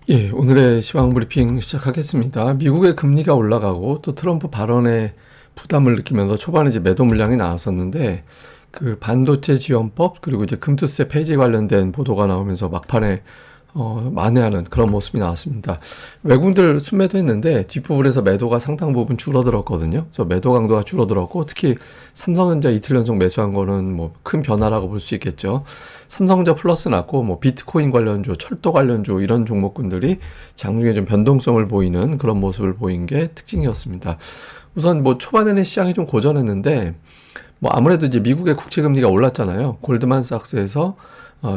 예, 오늘의 시황 브리핑 시작하겠습니다. 미국의 금리가 올라가고 또 트럼프 발언에 부담을 느끼면서 초반에 이제 매도 물량이 나왔었는데 그 반도체 지원법 그리고 이제 금투세 폐지 관련된 보도가 나오면서 막판에 만회하는 그런 모습이 나왔습니다. 외국인들 순매도했는데 뒷부분에서 매도가 상당 부분 줄어들었거든요. 그래서 매도 강도가 줄어들었고 특히 삼성전자 이틀 연속 매수한 거는 뭐 큰 변화라고 볼 수 있겠죠. 삼성전자 플러스 났고 뭐 비트코인 관련주, 철도 관련주 이런 종목군들이 장중에 좀 변동성을 보이는 그런 모습을 보인 게 특징이었습니다. 우선 뭐 초반에는 시장이 좀 고전했는데 뭐 아무래도 이제 미국의 국채 금리가 올랐잖아요. 골드만삭스에서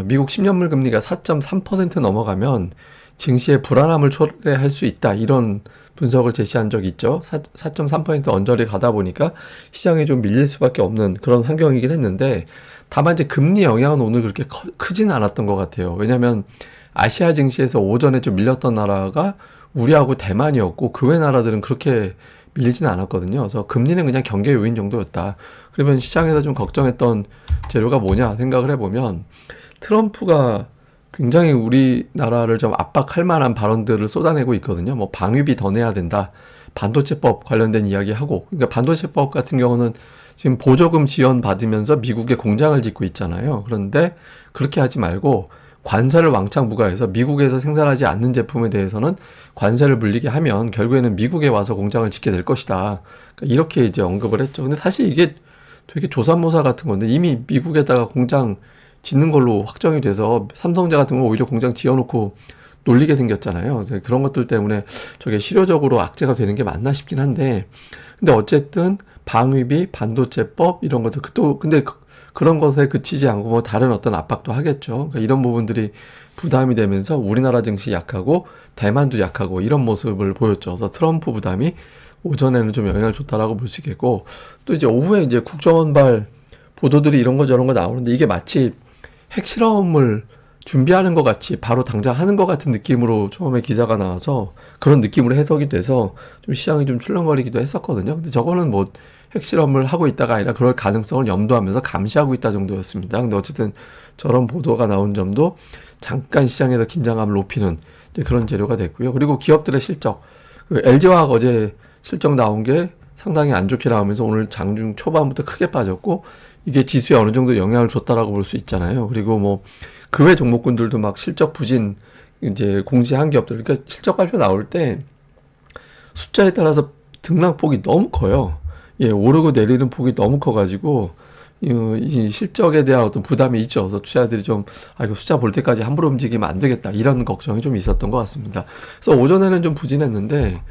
미국 10년물 금리가 4.3% 넘어가면 증시의 불안함을 초래할 수 있다. 이런 분석을 제시한 적이 있죠. 4.3% 언저리 가다 보니까 시장에 좀 밀릴 수밖에 없는 그런 환경이긴 했는데 다만 이제 금리 영향은 오늘 그렇게 크진 않았던 것 같아요. 왜냐하면 아시아 증시에서 오전에 좀 밀렸던 나라가 우리하고 대만이었고 그 외 나라들은 그렇게 밀리진 않았거든요. 그래서 금리는 그냥 경계 요인 정도였다. 그러면 시장에서 좀 걱정했던 재료가 뭐냐 생각을 해보면 트럼프가 굉장히 우리나라를 좀 압박할 만한 발언들을 쏟아내고 있거든요. 뭐 방위비 더 내야 된다. 반도체법 관련된 이야기하고, 그러니까 반도체법 같은 경우는 지금 보조금 지원 받으면서 미국에 공장을 짓고 있잖아요. 그런데 그렇게 하지 말고 관세를 왕창 부과해서 미국에서 생산하지 않는 제품에 대해서는 관세를 물리게 하면 결국에는 미국에 와서 공장을 짓게 될 것이다. 그러니까 이렇게 이제 언급을 했죠. 근데 사실 이게 되게 조삼모사 같은 건데 이미 미국에다가 공장 짓는 걸로 확정이 돼서 삼성자 같은 거 오히려 공장 지어놓고 놀리게 생겼잖아요. 그래서 그런 것들 때문에 저게 실효적으로 악재가 되는 게 맞나 싶긴 한데, 근데 어쨌든 방위비, 반도체법 이런 것들 또 근데 그런 것에 그치지 않고 뭐 다른 어떤 압박도 하겠죠. 그러니까 이런 부분들이 부담이 되면서 우리나라 증시 약하고 대만도 약하고 이런 모습을 보였죠. 그래서 트럼프 부담이 오전에는 좀 영향을 줬다라고 볼 수 있겠고, 또 이제 오후에 이제 국정원발 보도들이 이런 거 저런 거 나오는데 이게 마치 핵실험을 준비하는 것 같이 바로 당장 하는 것 같은 느낌으로 처음에 기사가 나와서 그런 느낌으로 해석이 돼서 좀 시장이 좀 출렁거리기도 했었거든요. 근데 저거는 뭐 핵실험을 하고 있다가 아니라 그럴 가능성을 염두하면서 감시하고 있다 정도였습니다. 근데 어쨌든 저런 보도가 나온 점도 잠깐 시장에서 긴장감을 높이는 이제 그런 재료가 됐고요. 그리고 기업들의 실적, 그 LG화학 어제 실적 나온 게 상당히 안 좋게 나오면서 오늘 장중 초반부터 크게 빠졌고 이게 지수에 어느 정도 영향을 줬다라고 볼 수 있잖아요. 그리고 뭐 그 외 종목군들도 막 실적 부진 이제 공시한 기업들, 그러니까 실적 발표 나올 때 숫자에 따라서 등락폭이 너무 커요. 예, 오르고 내리는 폭이 너무 커가지고 이 실적에 대한 어떤 부담이 있죠. 그래서 투자자들이 좀 이거 숫자 볼 때까지 함부로 움직이면 안 되겠다 이런 걱정이 좀 있었던 것 같습니다. 그래서 오전에는 좀 부진했는데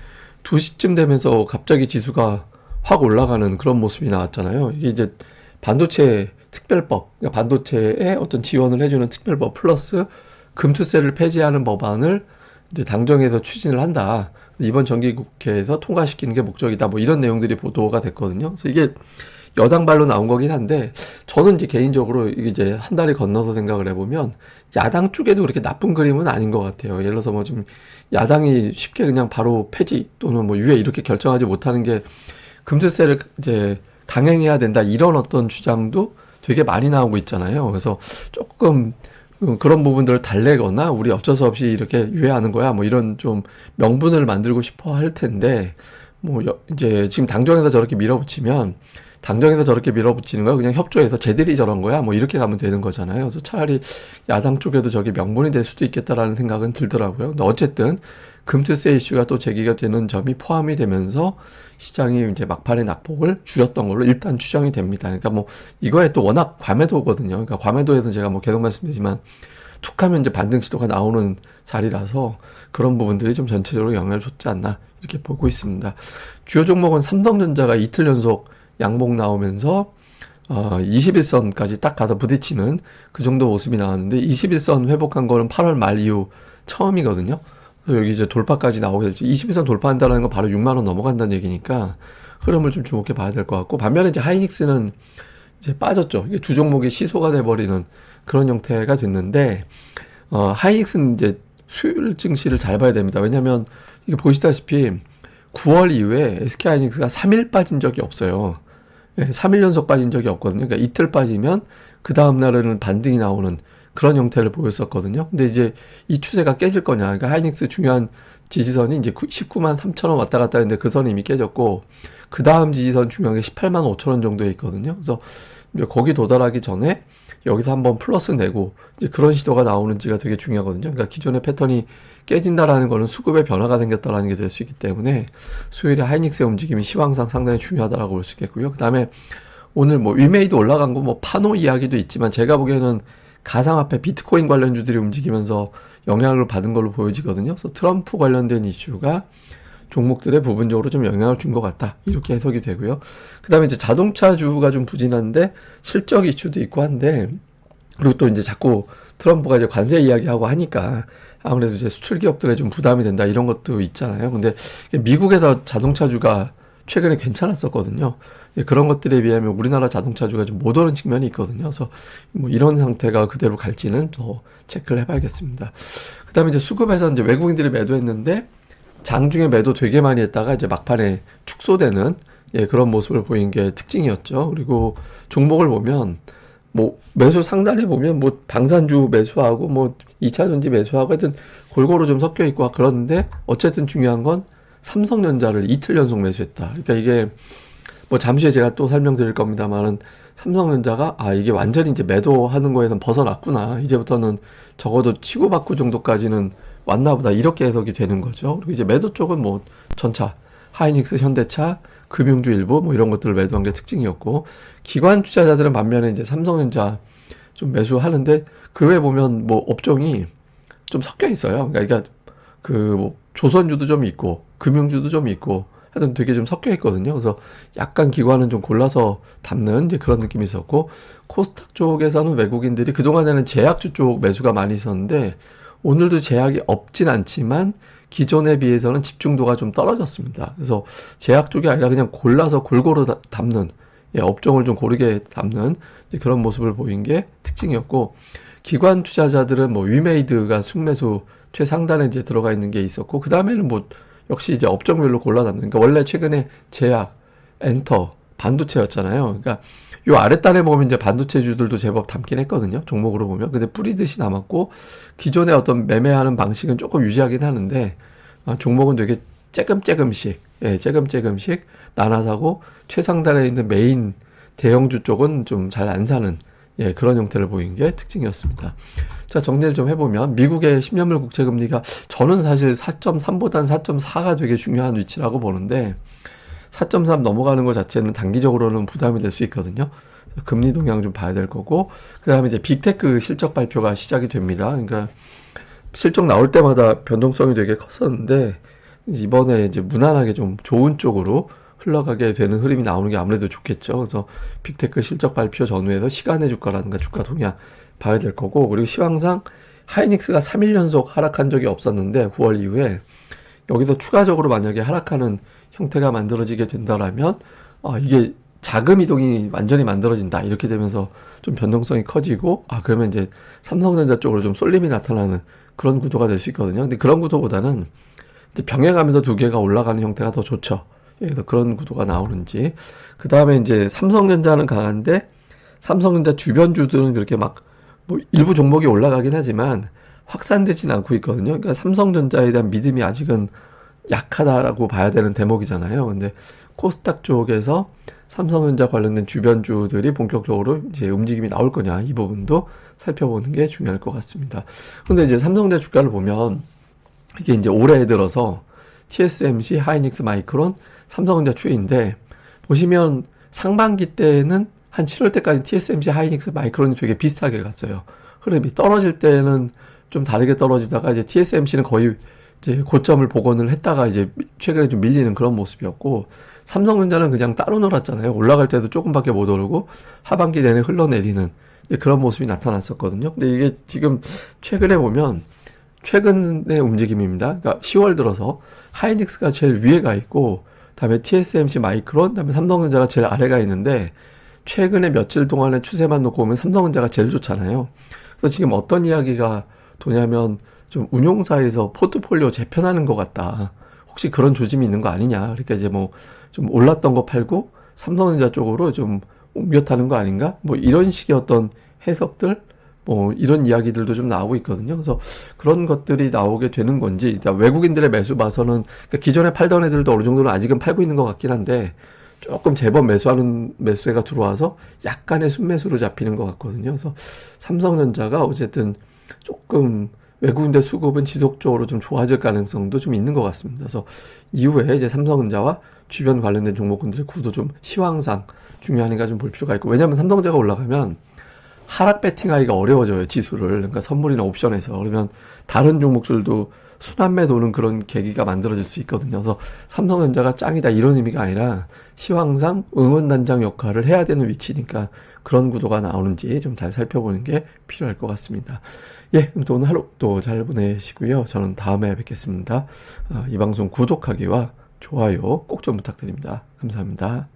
2시쯤 되면서 갑자기 지수가 확 올라가는 그런 모습이 나왔잖아요. 이게 이제 반도체 특별법, 그러니까 반도체에 어떤 지원을 해주는 특별법 플러스 금투세를 폐지하는 법안을 이제 당정에서 추진을 한다. 이번 정기국회에서 통과시키는 게 목적이다. 뭐 이런 내용들이 보도가 됐거든요. 그래서 이게 여당발로 나온 거긴 한데 저는 이제 개인적으로 이게 이제 한 달이 건너서 생각을 해보면 야당 쪽에도 그렇게 나쁜 그림은 아닌 것 같아요. 예를 들어서 뭐 좀 야당이 쉽게 그냥 바로 폐지 또는 뭐 유예 이렇게 결정하지 못하는 게 금투세를 이제 강행해야 된다 이런 어떤 주장도 되게 많이 나오고 있잖아요. 그래서 조금 그런 부분들을 달래거나 우리 어쩔 수 없이 이렇게 유예하는 거야 뭐 이런 좀 명분을 만들고 싶어 할 텐데 뭐 이제 지금 당정에서 저렇게 밀어붙이면 당정에서 저렇게 밀어붙이는 거야 그냥 협조해서 쟤들이 저런 거야 뭐 이렇게 가면 되는 거잖아요. 그래서 차라리 야당 쪽에도 저게 명분이 될 수도 있겠다라는 생각은 들더라고요. 근데 어쨌든 금투세 이슈가 또 제기가 되는 점이 포함이 되면서 시장이 이제 막판에 낙폭을 줄였던 걸로 일단 추정이 됩니다. 그러니까 뭐 이거에 또 워낙 과매도거든요. 그러니까 과매도에서 제가 뭐 계속 말씀드리지만 툭하면 이제 반등 시도가 나오는 자리라서 그런 부분들이 좀 전체적으로 영향을 줬지 않나 이렇게 보고 있습니다. 주요 종목은 삼성전자가 이틀 연속 양봉 나오면서 21선까지 딱 가서 부딪히는 그 정도 모습이 나왔는데 21선 회복한 거는 8월 말 이후 처음이거든요. 여기 이제 돌파까지 나오게 되죠. 21선 돌파한다는 건 바로 6만 원 넘어간다는 얘기니까 흐름을 좀 주목해 봐야 될 것 같고 반면에 이제 하이닉스는 이제 빠졌죠. 이게 두 종목이 시소가 돼버리는 그런 형태가 됐는데 하이닉스는 이제 수요일 증시를 잘 봐야 됩니다. 왜냐하면 이게 보시다시피 9월 이후에 SK하이닉스가 3일 빠진 적이 없어요. 예, 3일 연속 빠진 적이 없거든요. 그러니까 이틀 빠지면 그 다음 날에는 반등이 나오는 그런 형태를 보였었거든요. 근데 이제 이 추세가 깨질 거냐. 그러니까 하이닉스 중요한 지지선이 이제 19만 3천 원 왔다 갔다 했는데 그 선이 이미 깨졌고, 그 다음 지지선 중요한 게 18만 5천 원 정도에 있거든요. 그래서 거기 도달하기 전에 여기서 한번 플러스 내고 이제 그런 시도가 나오는지가 되게 중요하거든요. 그러니까 기존의 패턴이 깨진다라는 거는 수급의 변화가 생겼다라는 게 될 수 있기 때문에 수요일에 하이닉스의 움직임이 시황상 상당히 중요하다라고 볼 수 있겠고요. 그 다음에 오늘 뭐 위메이드 올라간 거 뭐 파노 이야기도 있지만 제가 보기에는 가상화폐 비트코인 관련주들이 움직이면서 영향을 받은 걸로 보여지거든요. 그래서 트럼프 관련된 이슈가 종목들에 부분적으로 좀 영향을 준 것 같다. 이렇게 해석이 되고요. 그 다음에 이제 자동차주가 좀 부진한데 실적 이슈도 있고 한데, 그리고 또 이제 자꾸 트럼프가 이제 관세 이야기하고 하니까 아무래도 이제 수출 기업들에 좀 부담이 된다. 이런 것도 있잖아요. 근데 미국에서 자동차주가 최근에 괜찮았었거든요. 그런 것들에 비하면 우리나라 자동차주가 좀 못 오른 측면이 있거든요. 그래서 뭐 이런 상태가 그대로 갈지는 더 체크를 해봐야겠습니다. 그 다음에 이제 수급에서 이제 외국인들이 매도했는데 장중에 매도 되게 많이 했다가 이제 막판에 축소되는 그런 모습을 보인 게 특징이었죠. 그리고 종목을 보면 뭐 매수 상단에 보면 뭐 방산주 매수하고 뭐 2차전지 매수하고 하여튼 골고루 좀 섞여 있고 그러는데 어쨌든 중요한 건 삼성전자를 이틀 연속 매수했다. 그러니까 이게 뭐 잠시 후에 제가 또 설명드릴 겁니다만은 삼성전자가 이게 완전히 이제 매도하는 거에선 벗어났구나. 이제부터는 적어도 치고받고 정도까지는 왔나 보다. 이렇게 해석이 되는 거죠. 그리고 이제 매도 쪽은 뭐 전차, 하이닉스, 현대차, 금융주 일부 뭐 이런 것들을 매도한 게 특징이었고, 기관 투자자들은 반면에 이제 삼성전자 좀 매수하는데 그 외에 보면 뭐 업종이 좀 섞여 있어요. 그러니까 그 뭐 조선주도 좀 있고 금융주도 좀 있고 하여튼 되게 좀 섞여 있거든요. 그래서 약간 기관은 좀 골라서 담는 이제 그런 느낌이 있었고, 코스닥 쪽에서는 외국인들이 그동안에는 제약주 쪽 매수가 많이 있었는데 오늘도 제약이 없진 않지만 기존에 비해서는 집중도가 좀 떨어졌습니다. 그래서 제약 쪽이 아니라 그냥 골라서 골고루 담는, 업종을 좀 고르게 담는 그런 모습을 보인 게 특징이었고, 기관 투자자들은 뭐 위메이드가 순매수 최상단에 이제 들어가 있는 게 있었고, 그 다음에는 뭐 역시 이제 업종별로 골라 담는. 그러니까 원래 최근에 제약, 엔터, 반도체였잖아요. 그러니까 요 아랫단에 보면 이제 반도체주들도 제법 담긴 했거든요. 종목으로 보면. 근데 뿌리듯이 남았고, 기존의 어떤 매매하는 방식은 조금 유지하긴 하는데, 종목은 되게 조금씩 나눠 사고, 최상단에 있는 메인 대형주 쪽은 좀 잘 안 사는, 그런 형태를 보인 게 특징이었습니다. 자, 정리를 좀 해보면, 미국의 10년물 국채금리가, 저는 사실 4.3보다는 4.4가 되게 중요한 위치라고 보는데, 4.3 넘어가는 것 자체는 단기적으로는 부담이 될 수 있거든요. 금리 동향 좀 봐야 될 거고, 그 다음에 이제 빅테크 실적 발표가 시작이 됩니다. 그러니까 실적 나올 때마다 변동성이 되게 컸었는데, 이번에 이제 무난하게 좀 좋은 쪽으로 흘러가게 되는 흐름이 나오는 게 아무래도 좋겠죠. 그래서 빅테크 실적 발표 전후에서 시간의 주가라든가 주가 동향 봐야 될 거고, 그리고 시황상 하이닉스가 3일 연속 하락한 적이 없었는데 9월 이후에 여기서 추가적으로 만약에 하락하는 형태가 만들어지게 된다라면 이게 자금 이동이 완전히 만들어진다 이렇게 되면서 좀 변동성이 커지고 그러면 이제 삼성전자 쪽으로 좀 쏠림이 나타나는 그런 구도가 될 수 있거든요. 근데 그런 구도보다는 이제 병행하면서 두 개가 올라가는 형태가 더 좋죠. 그래서 그런 구도가 나오는지. 그 다음에 이제 삼성전자는 강한데 삼성전자 주변주들은 그렇게 막 뭐 일부 종목이 올라가긴 하지만 확산되진 않고 있거든요. 그러니까 삼성전자에 대한 믿음이 아직은 약하다라고 봐야 되는 대목이잖아요. 근데 코스닥 쪽에서 삼성전자 관련된 주변주들이 본격적으로 이제 움직임이 나올 거냐, 이 부분도 살펴보는 게 중요할 것 같습니다. 근데 이제 삼성전자 주가를 보면 이게 이제 올해 들어서 TSMC, 하이닉스, 마이크론, 삼성전자 추이인데 보시면 상반기 때는 한 7월 때까지 TSMC, 하이닉스, 마이크론이 되게 비슷하게 갔어요. 흐름이 떨어질 때는 좀 다르게 떨어지다가 이제 TSMC는 거의 이제 고점을 복원을 했다가 이제 최근에 좀 밀리는 그런 모습이었고, 삼성전자는 그냥 따로 놀았잖아요. 올라갈 때도 조금밖에 못 오르고 하반기 내내 흘러내리는 그런 모습이 나타났었거든요. 근데 이게 지금 최근에 보면 최근의 움직임입니다. 그러니까 10월 들어서 하이닉스가 제일 위에 가 있고, 다음에 TSMC, 마이크론, 다음에 삼성전자가 제일 아래가 있는데, 최근에 며칠 동안의 추세만 놓고 보면 삼성전자가 제일 좋잖아요. 그래서 지금 어떤 이야기가 도냐면 좀 운용사에서 포트폴리오 재편하는 것 같다. 혹시 그런 조짐이 있는 거 아니냐. 그러니까 이제 뭐 좀 올랐던 거 팔고 삼성전자 쪽으로 좀 옮겨 타는 거 아닌가? 뭐 이런 식의 어떤 해석들, 뭐 이런 이야기들도 좀 나오고 있거든요. 그래서 그런 것들이 나오게 되는 건지, 일단 외국인들의 매수 봐서는 그러니까 기존에 팔던 애들도 어느 정도는 아직은 팔고 있는 것 같긴 한데 조금 제법 매수세가 들어와서 약간의 순매수로 잡히는 것 같거든요. 그래서 삼성전자가 어쨌든 조금 외국인들 수급은 지속적으로 좀 좋아질 가능성도 좀 있는 것 같습니다. 그래서 이후에 이제 삼성전자와 주변 관련된 종목군들의 구도 좀 시황상 중요하니까 좀 볼 필요가 있고, 왜냐하면 삼성전자가 올라가면 하락 배팅하기가 어려워져요, 지수를. 그러니까 선물이나 옵션에서. 그러면 다른 종목들도 순환매 도는 그런 계기가 만들어질 수 있거든요. 그래서 삼성전자가 짱이다 이런 의미가 아니라 시황상 응원단장 역할을 해야 되는 위치니까 그런 구도가 나오는지 좀 잘 살펴보는 게 필요할 것 같습니다. 예, 그럼 또 오늘 하루 또 잘 보내시고요. 저는 다음에 뵙겠습니다. 이 방송 구독하기와 좋아요 꼭 좀 부탁드립니다. 감사합니다.